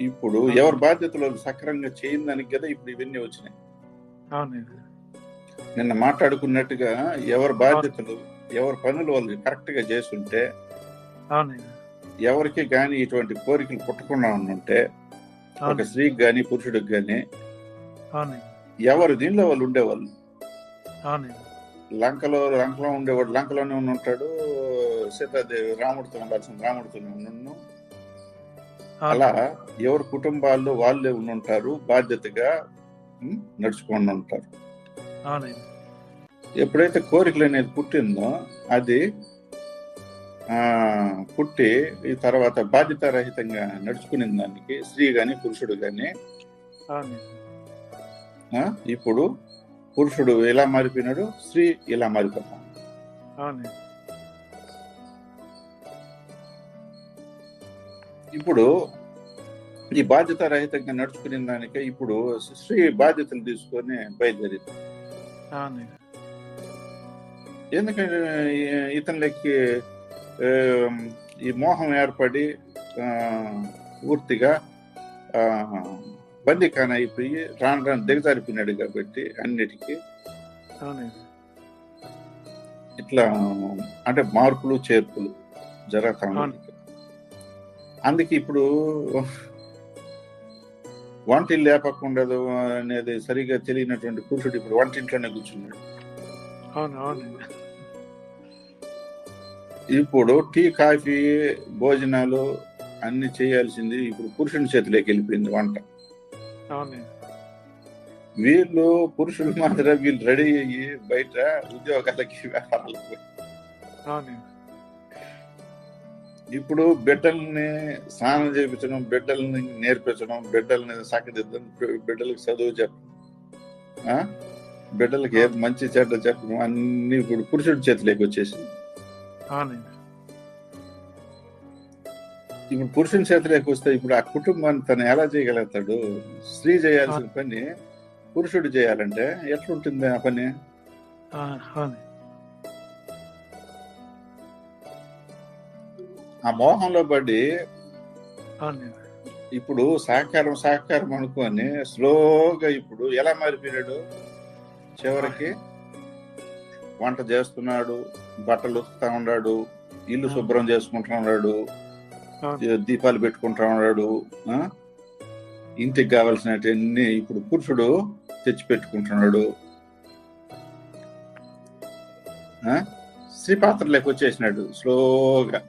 ఇప్పుడు ఎవరి బాధ్యతలు సక్రమంగా చేయని దానికి కదా ఇప్పుడు ఇవన్నీ వచ్చినాయి. నిన్న మాట్లాడుకున్నట్టుగా ఎవరి బాధ్యతలు ఎవరి పనులు వాళ్ళు కరెక్ట్ గా చేస్తుంటే, ఎవరికి గాని ఇటువంటి కోరికలు పుట్టకుండా ఉంటే, ఒక స్త్రీకి గాని పురుషుడికి గాని ఎవరు దీనిలో వాళ్ళు ఉండేవాళ్ళు. లంకలో ఉండేవాడు లంకలోనే ఉంటాడు, సీతాదేవి రాముడితో ఉండాల్సిన రాముడితోనే ఉన్నాను. అలా ఎవరి కుటుంబాల్లో వాళ్ళే ఉంటారు, బాధ్యతగా నడుచుకొని ఉంటారు. ఎప్పుడైతే కోరికలు అనేది పుట్టిందో అది పుట్టి ఈ తర్వాత బాధ్యతారహితంగా నడుచుకునే దానికి స్త్రీ గాని పురుషుడు గాని ఇప్పుడు పురుషుడు ఇలా మారిపోయినాడు, స్త్రీ ఇలా మారిపోతాం. ఇప్పుడు ఈ బాధ్యత రహితంగా నడుచుకునే దానికే ఇప్పుడు స్త్రీ బాధ్యతలు తీసుకొని బయలుదేరింది. ఎందుకంటే ఇతనికి ఈ మోహం ఏర్పడి పూర్తిగా బందికాన అయిపోయి రాను దిగజారిపోయినాడు కాబట్టి అన్నిటికీ ఇట్లా అంటే మార్పులు చేర్పులు జరుగుతాయి. అందుకే ఇప్పుడు వంటిల్లు లేపకుండదు అనేది సరిగా తెలియనటువంటి పురుషుడు ఇప్పుడు వంటింట్లోనే కూర్చున్నాడు. ఇప్పుడు టీ కాఫీ భోజనాలు అన్ని చేయాల్సింది ఇప్పుడు పురుషుని చేతిలోకి వెళ్ళిపోయింది వంట. వీళ్ళు పురుషులు మాత్రం వీళ్ళు రెడీ అయ్యి బయట ఉద్యోగాలకి వ్యాపారాలకు. ఇప్పుడు బిడ్డల్ని స్నానం చేయించడం, బిడ్డల్ని నేర్పించడం, బిడ్డల్ని సక్కదిద్దడం, బిడ్డలకు చదువు చెప్పడం, బిడ్డలకి ఏది మంచి చెడ్డ చెప్పడం అన్ని ఇప్పుడు పురుషుడి చేతిలోకి వచ్చేసింది. ఇప్పుడు పురుషుని చేతిలోకి వస్తే ఇప్పుడు ఆ కుటుంబాన్ని తను ఎలా చేయగలుగుతాడు? స్త్రీ చేయాల్సిన పని పురుషుడు చేయాలంటే ఎట్లుంటుంది ఆ పని? ఆ మోహంలో పడి ఇప్పుడు సహకారం అనుకొని స్లోగా ఇప్పుడు ఎలా మారిపోయాడు? చివరికి వంట చేస్తున్నాడు, బట్టలు ఉతుకుతా ఉన్నాడు, ఇల్లు శుభ్రం చేసుకుంటా ఉన్నాడు, దీపాలు పెట్టుకుంటా ఉన్నాడు, ఇంటికి కావాల్సినవన్నీ ఇప్పుడు పురుషుడు తెచ్చి పెట్టుకుంటున్నాడు. స్త్రీ పాత్రలోకి వచ్చేసినాడు స్లోగా.